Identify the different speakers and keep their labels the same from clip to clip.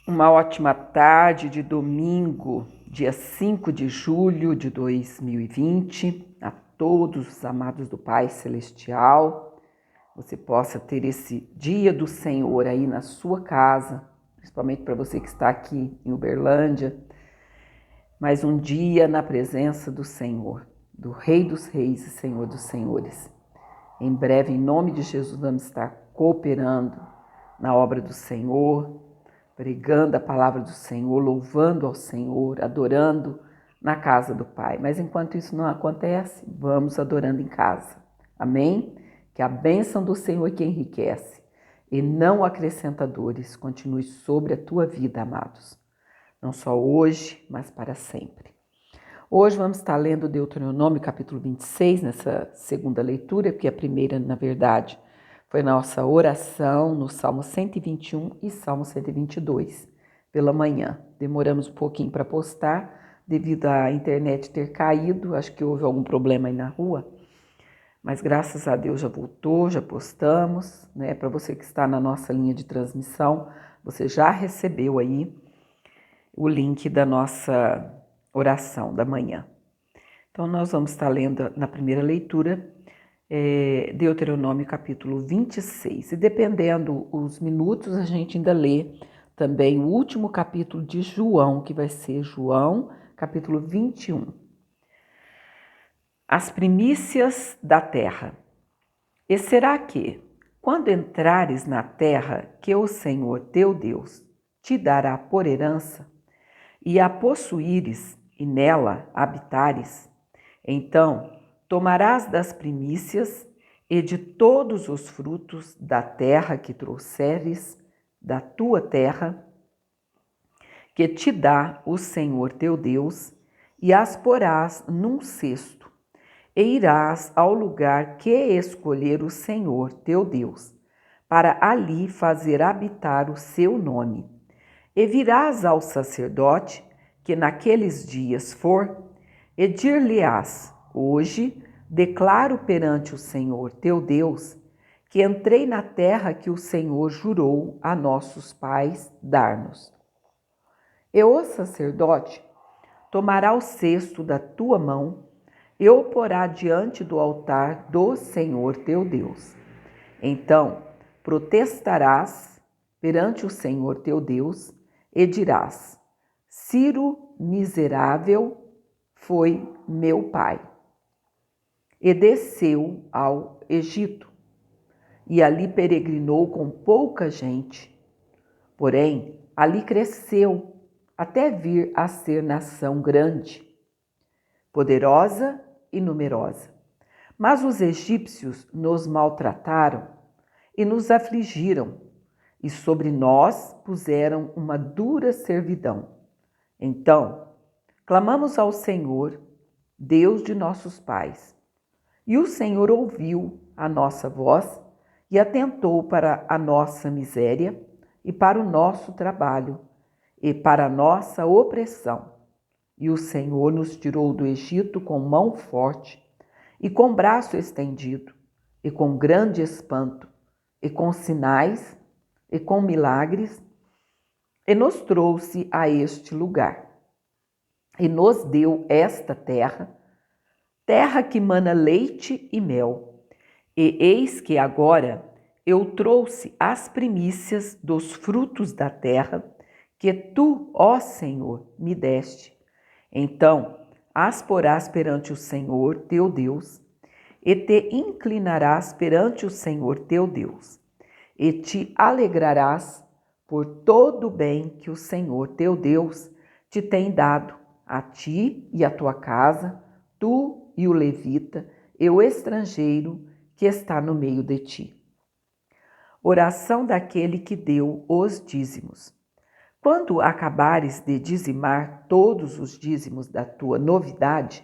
Speaker 1: Uma ótima tarde de domingo, dia 5 de julho de 2020, a todos os amados do Pai Celestial. Você possa ter esse dia do Senhor aí na sua casa, principalmente para você que está aqui em Uberlândia. Mais um dia na presença do Senhor, do Rei dos Reis e Senhor dos Senhores. Em breve, em nome de Jesus, vamos estar cooperando na obra do Senhor, pregando a palavra do Senhor, louvando ao Senhor, adorando na casa do Pai. Mas enquanto isso não acontece, vamos adorando em casa. Amém? Que a bênção do Senhor que enriquece e não acrescenta dores continue sobre a tua vida, amados. Não só hoje, mas para sempre. Hoje vamos estar lendo Deuteronômio capítulo 26, nessa segunda leitura, porque a primeira, na verdade, foi nossa oração no Salmo 121 e Salmo 122, pela manhã. Demoramos um pouquinho para postar, devido à internet ter caído, acho que houve algum problema aí na rua, mas graças a Deus já voltou, já postamos, né? Para você que está na nossa linha de transmissão, você já recebeu aí o link da nossa oração da manhã. Então, nós vamos estar lendo na primeira leitura, Deuteronômio capítulo 26. E dependendo os minutos, a gente ainda lê também o último capítulo de João, que vai ser João capítulo 21. As primícias da terra. E será que, quando entrares na terra que o Senhor teu Deus te dará por herança, e a possuíres e nela habitares, então tomarás das primícias e de todos os frutos da terra que trouxeres da tua terra, que te dá o Senhor teu Deus, e as porás num cesto, e irás ao lugar que escolher o Senhor teu Deus, para ali fazer habitar o seu nome. E virás ao sacerdote que naqueles dias for, e dir-lhe-ás: hoje declaro perante o Senhor teu Deus, que entrei na terra que o Senhor jurou a nossos pais dar-nos. E o sacerdote tomará o cesto da tua mão e o porá diante do altar do Senhor teu Deus. Então protestarás perante o Senhor teu Deus e dirás: Ciro miserável foi meu pai, e desceu ao Egito, e ali peregrinou com pouca gente. Porém, ali cresceu até vir a ser nação grande, poderosa e numerosa. Mas os egípcios nos maltrataram e nos afligiram, e sobre nós puseram uma dura servidão. Então, clamamos ao Senhor, Deus de nossos pais, e o Senhor ouviu a nossa voz e atentou para a nossa miséria e para o nosso trabalho e para a nossa opressão. E o Senhor nos tirou do Egito com mão forte e com braço estendido e com grande espanto e com sinais e com milagres, e nos trouxe a este lugar. E nos deu esta terra, terra que mana leite e mel. E eis que agora eu trouxe as primícias dos frutos da terra que tu, ó Senhor, me deste. Então as porás perante o Senhor teu Deus, e te inclinarás perante o Senhor teu Deus, e te alegrarás por todo o bem que o Senhor teu Deus te tem dado, a ti e a tua casa, tu e o levita, e o estrangeiro que está no meio de ti. Oração daquele que deu os dízimos. Quando acabares de dizimar todos os dízimos da tua novidade,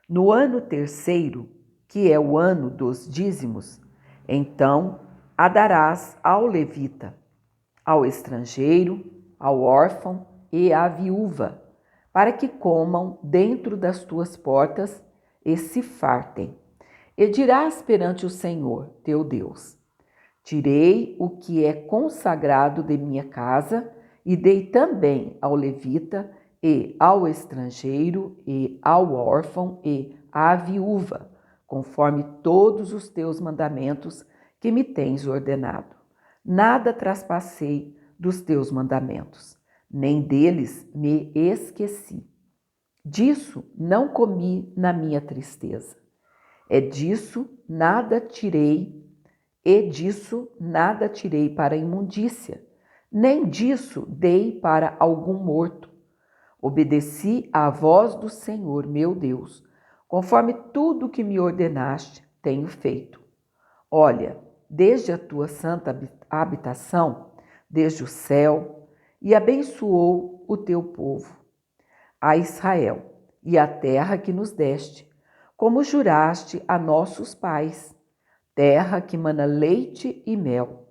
Speaker 1: no ano terceiro, que é o ano dos dízimos, então a darás ao levita, ao estrangeiro, ao órfão e à viúva, para que comam dentro das tuas portas e se fartem. E dirás perante o Senhor, teu Deus: tirei o que é consagrado de minha casa e dei também ao levita e ao estrangeiro e ao órfão e à viúva, conforme todos os teus mandamentos que me tens ordenado. Nada traspassei dos teus mandamentos, nem deles me esqueci. Disso não comi na minha tristeza. Disso nada tirei para a imundícia, nem disso dei para algum morto. Obedeci à voz do Senhor, meu Deus, conforme tudo que me ordenaste, tenho feito. Olha, desde a tua santa habitação, desde o céu, e abençoou o teu povo, a Israel, e a terra que nos deste, como juraste a nossos pais, terra que mana leite e mel.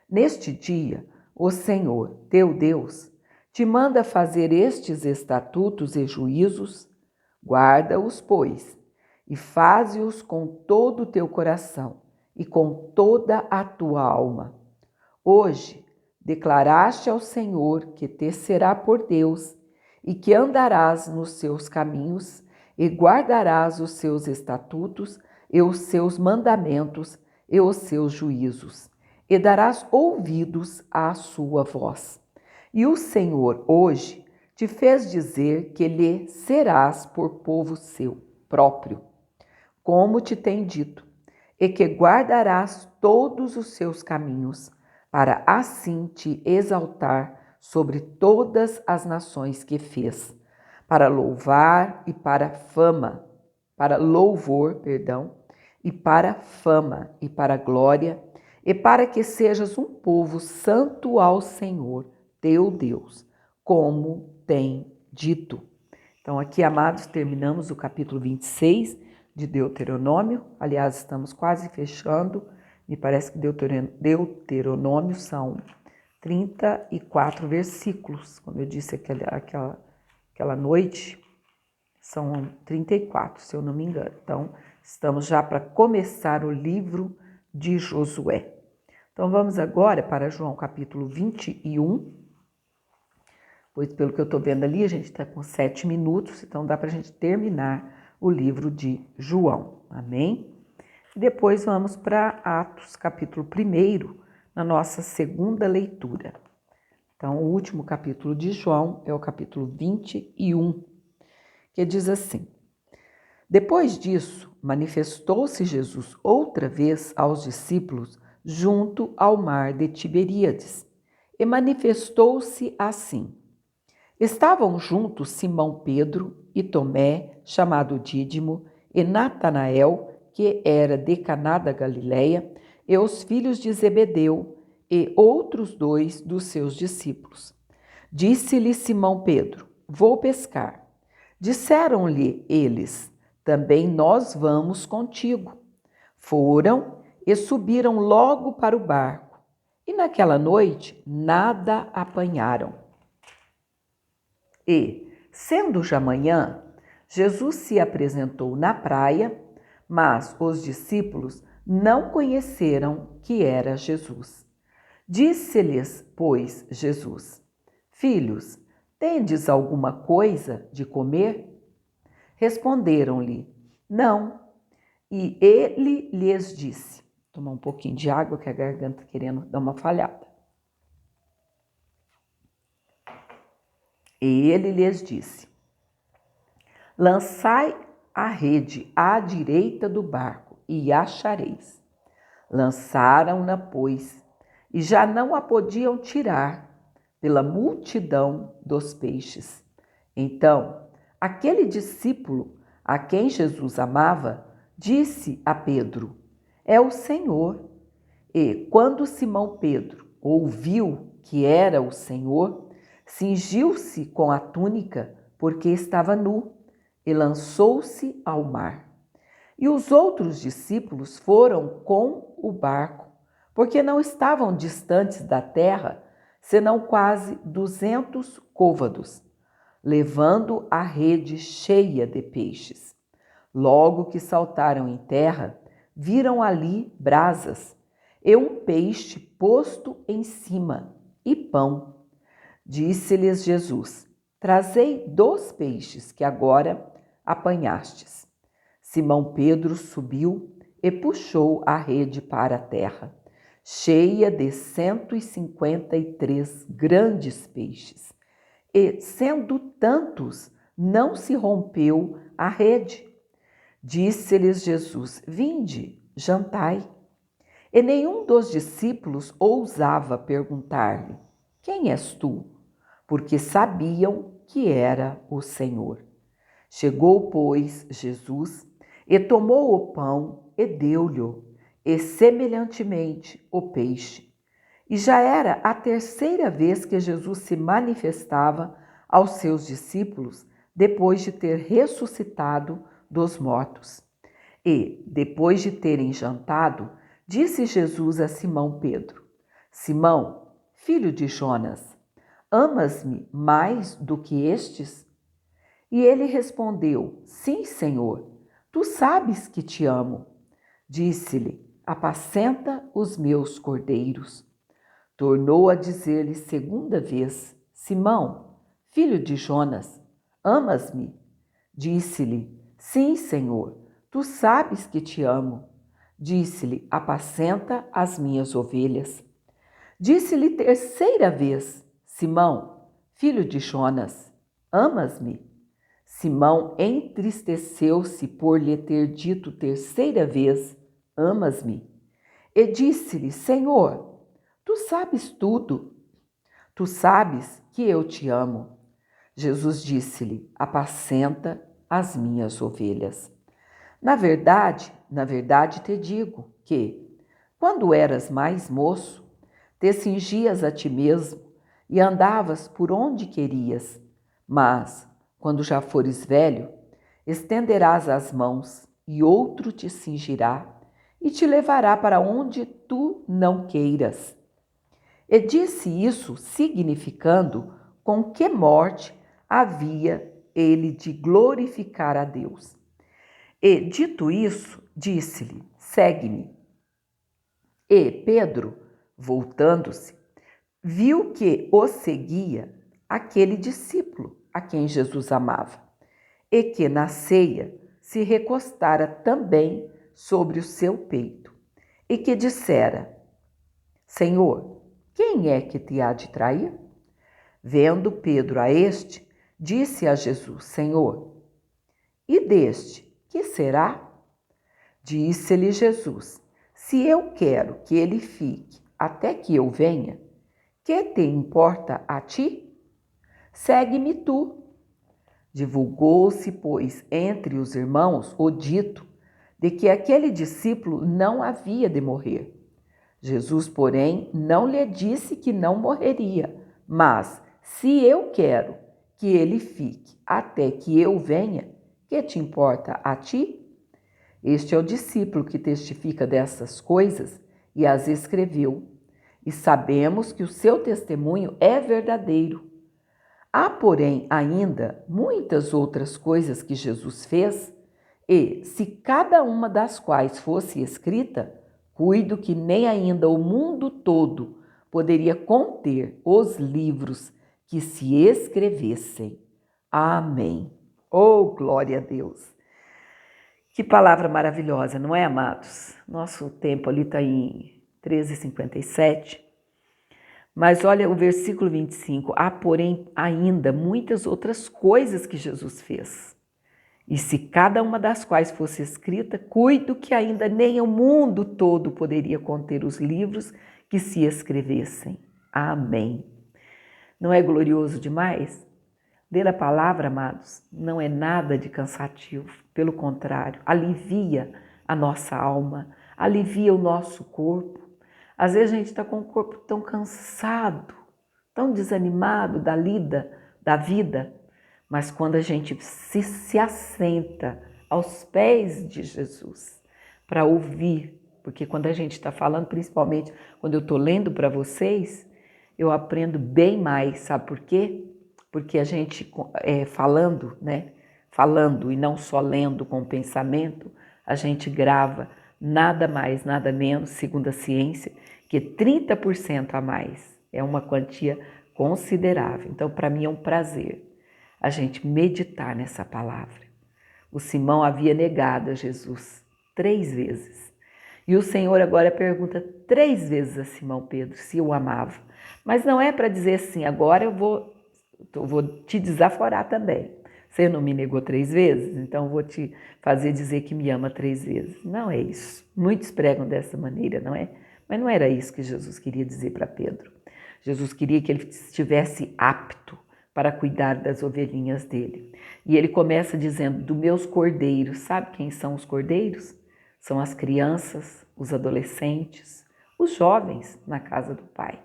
Speaker 1: Neste dia, o Senhor, teu Deus, te manda fazer estes estatutos e juízos, guarda-os, pois, e faze-os com todo o teu coração e com toda a tua alma. Hoje, declaraste ao Senhor que te será por Deus e que andarás nos seus caminhos e guardarás os seus estatutos e os seus mandamentos e os seus juízos, e darás ouvidos à sua voz. E o Senhor hoje te fez dizer que lhe serás por povo seu próprio, como te tem dito, e que guardarás todos os seus caminhos, para assim te exaltar sobre todas as nações que fez, para louvar e para fama, para louvor, e para fama e para glória, e para que sejas um povo santo ao Senhor, teu Deus, como tem dito. Então aqui, amados, terminamos o capítulo 26 de Deuteronômio. Aliás, estamos quase fechando. Me parece que Deuteronômio são 34 versículos. Como eu disse aquela noite, são 34, se eu não me engano. Então, estamos já para começar o livro de Josué. Então, vamos agora para João capítulo 21. Pois, pelo que eu estou vendo ali, a gente está com 7 minutos, então dá para a gente terminar o livro de João. Amém? E depois vamos para Atos, capítulo 1, na nossa segunda leitura. Então, o último capítulo de João é o capítulo 21, que diz assim: Depois disso, manifestou-se Jesus outra vez aos discípulos junto ao mar de Tiberíades, e manifestou-se assim. Estavam juntos Simão Pedro e Tomé, chamado Dídimo, e Natanael, que era de Caná da Galileia, e os filhos de Zebedeu, e outros 2 dos seus discípulos. Disse-lhe Simão Pedro: Vou pescar. Disseram-lhe eles: Também nós vamos contigo. Foram e subiram logo para o barco, e naquela noite nada apanharam. E, sendo já manhã, Jesus se apresentou na praia, mas os discípulos não conheceram que era Jesus. Disse-lhes, pois, Jesus: Filhos, tendes alguma coisa de comer? Responderam-lhe: Não. E ele lhes disse: Tomar um pouquinho de água, que a garganta está querendo dar uma falhada. E ele lhes disse: Lançai a rede à direita do barco e achareis. Lançaram-na, pois, e já não a podiam tirar pela multidão dos peixes. Então, aquele discípulo a quem Jesus amava disse a Pedro: É o Senhor. E quando Simão Pedro ouviu que era o Senhor, cingiu-se com a túnica, porque estava nu, e lançou-se ao mar. E os outros discípulos foram com o barco, porque não estavam distantes da terra, senão quase 200 côvados, levando a rede cheia de peixes. Logo que saltaram em terra, viram ali brasas e um peixe posto em cima e pão. Disse-lhes Jesus: Trazei 2 peixes que agora apanhastes. Simão Pedro subiu e puxou a rede para a terra, cheia de 153 grandes peixes. E, sendo tantos, não se rompeu a rede. Disse-lhes Jesus: Vinde, jantai. E nenhum dos discípulos ousava perguntar-lhe: Quem és tu? Porque sabiam que era o Senhor. Chegou, pois, Jesus e tomou o pão e deu-lhe, e semelhantemente o peixe. E já era a 3ª vez que Jesus se manifestava aos seus discípulos depois de ter ressuscitado dos mortos. E, depois de terem jantado, disse Jesus a Simão Pedro: Simão, filho de Jonas, amas-me mais do que estes? E ele respondeu: Sim, Senhor, tu sabes que te amo. Disse-lhe: Apacenta os meus cordeiros. Tornou a dizer-lhe 2ª vez: Simão, filho de Jonas, amas-me? Disse-lhe: Sim, Senhor, tu sabes que te amo. Disse-lhe: Apacenta as minhas ovelhas. Disse-lhe 3ª vez: Simão, filho de Jonas, amas-me? Simão entristeceu-se por lhe ter dito 3ª vez: Amas-me? E disse-lhe: Senhor, tu sabes tudo. Tu sabes que eu te amo. Jesus disse-lhe: Apacenta as minhas ovelhas. Na verdade te digo que, quando eras mais moço, te cingias a ti mesmo e andavas por onde querias, mas, quando já fores velho, estenderás as mãos e outro te cingirá e te levará para onde tu não queiras. E disse isso significando com que morte havia ele de glorificar a Deus. E, dito isso, disse-lhe: Segue-me. E Pedro, voltando-se, viu que o seguia aquele discípulo a quem Jesus amava, e que na ceia se recostara também sobre o seu peito, e que dissera: Senhor, quem é que te há de trair? Vendo Pedro a este, disse a Jesus: Senhor, e deste, que será? Disse-lhe Jesus: Se eu quero que ele fique até que eu venha, que te importa a ti? Segue-me tu. Divulgou-se, pois, entre os irmãos o dito de que aquele discípulo não havia de morrer. Jesus, porém, não lhe disse que não morreria, mas, se eu quero que ele fique até que eu venha, que te importa a ti? Este é o discípulo que testifica dessas coisas e as escreveu, e sabemos que o seu testemunho é verdadeiro. Há, porém, ainda muitas outras coisas que Jesus fez, e, se cada uma das quais fosse escrita, cuido que nem ainda o mundo todo poderia conter os livros que se escrevessem. Amém. Oh, glória a Deus! Que palavra maravilhosa, não é, amados? Nosso tempo ali está em 13h57. Mas olha o versículo 25. Há, porém, ainda muitas outras coisas que Jesus fez. E se cada uma das quais fosse escrita, cuido que ainda nem o mundo todo poderia conter os livros que se escrevessem. Amém. Não é glorioso demais? Ler a palavra, amados, não é nada de cansativo. Pelo contrário, alivia a nossa alma, alivia o nosso corpo. Às vezes a gente está com o corpo tão cansado, tão desanimado da lida, da vida, mas quando a gente se assenta aos pés de Jesus para ouvir, porque quando a gente está falando, principalmente quando eu estou lendo para vocês, eu aprendo bem mais, sabe por quê? Porque a gente falando, né? Falando e não só lendo com o pensamento, a gente grava nada mais, nada menos, segundo a ciência, que 30% a mais. É uma quantia considerável. Então, para mim é um prazer a gente meditar nessa palavra. O Simão havia negado a Jesus 3 vezes. E o Senhor agora pergunta 3 vezes a Simão Pedro se o amava. Mas não é para dizer assim, agora eu vou te desaforar também. Você não me negou 3 vezes, então eu vou te fazer dizer que me ama 3 vezes. Não é isso. Muitos pregam dessa maneira, não é? Mas não era isso que Jesus queria dizer para Pedro. Jesus queria que ele estivesse apto para cuidar das ovelhinhas dele. E ele começa dizendo, dos meus cordeiros. Sabe quem são os cordeiros? São as crianças, os adolescentes, os jovens na casa do Pai.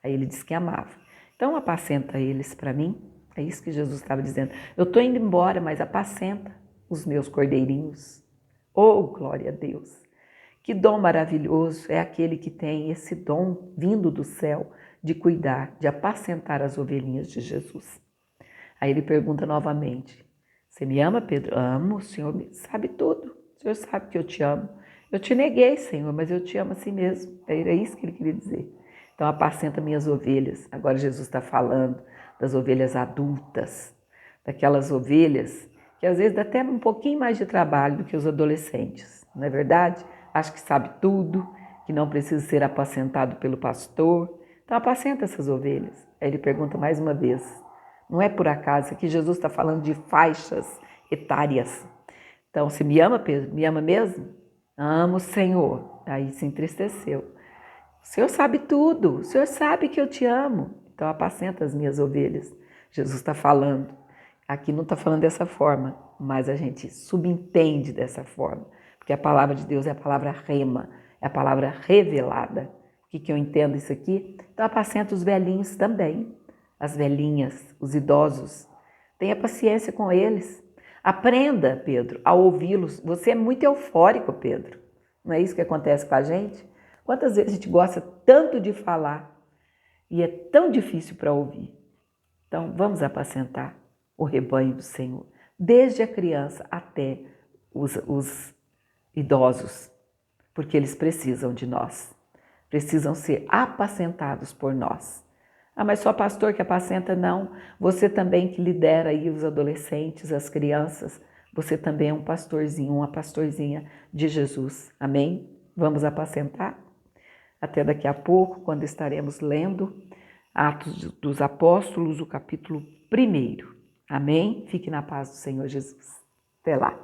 Speaker 1: Aí ele diz que amava. Então apacenta eles para mim. É isso que Jesus estava dizendo. Eu estou indo embora, mas apacenta os meus cordeirinhos. Oh, glória a Deus! Que dom maravilhoso é aquele que tem esse dom vindo do céu de cuidar, de apacentar as ovelhinhas de Jesus. Aí ele pergunta novamente, você me ama, Pedro? Amo, o Senhor sabe tudo. O Senhor sabe que eu te amo. Eu te neguei, Senhor, mas eu te amo assim mesmo. Era isso que ele queria dizer. Então apacenta minhas ovelhas. Agora Jesus está falando das ovelhas adultas, daquelas ovelhas que às vezes dá até um pouquinho mais de trabalho do que os adolescentes, não é verdade? Acho que sabe tudo, que não precisa ser apacentado pelo pastor. Então apacenta essas ovelhas. Aí ele pergunta mais uma vez, não é por acaso que Jesus está falando de faixas etárias. Então, se me ama, Pedro, me ama mesmo? Amo o Senhor. Aí se entristeceu. O Senhor sabe tudo, o Senhor sabe que eu te amo. Então apacenta as minhas ovelhas. Jesus está falando. Aqui não está falando dessa forma, mas a gente subentende dessa forma. Porque a palavra de Deus é a palavra rema, é a palavra revelada. O que eu entendo isso aqui? Então apacenta os velhinhos também. As velhinhas, os idosos. Tenha paciência com eles. Aprenda, Pedro, a ouvi-los. Você é muito eufórico, Pedro. Não é isso que acontece com a gente? Quantas vezes a gente gosta tanto de falar e é tão difícil para ouvir? Então, vamos apacentar o rebanho do Senhor, desde a criança até os idosos, porque eles precisam de nós, precisam ser apacentados por nós. Ah, mas só pastor que apacenta? Não. Você também que lidera aí os adolescentes, as crianças, você também é um pastorzinho, uma pastorzinha de Jesus. Amém? Vamos apacentar? Até daqui a pouco, quando estaremos lendo Atos dos Apóstolos, o capítulo 1. Amém? Fique na paz do Senhor Jesus. Até lá.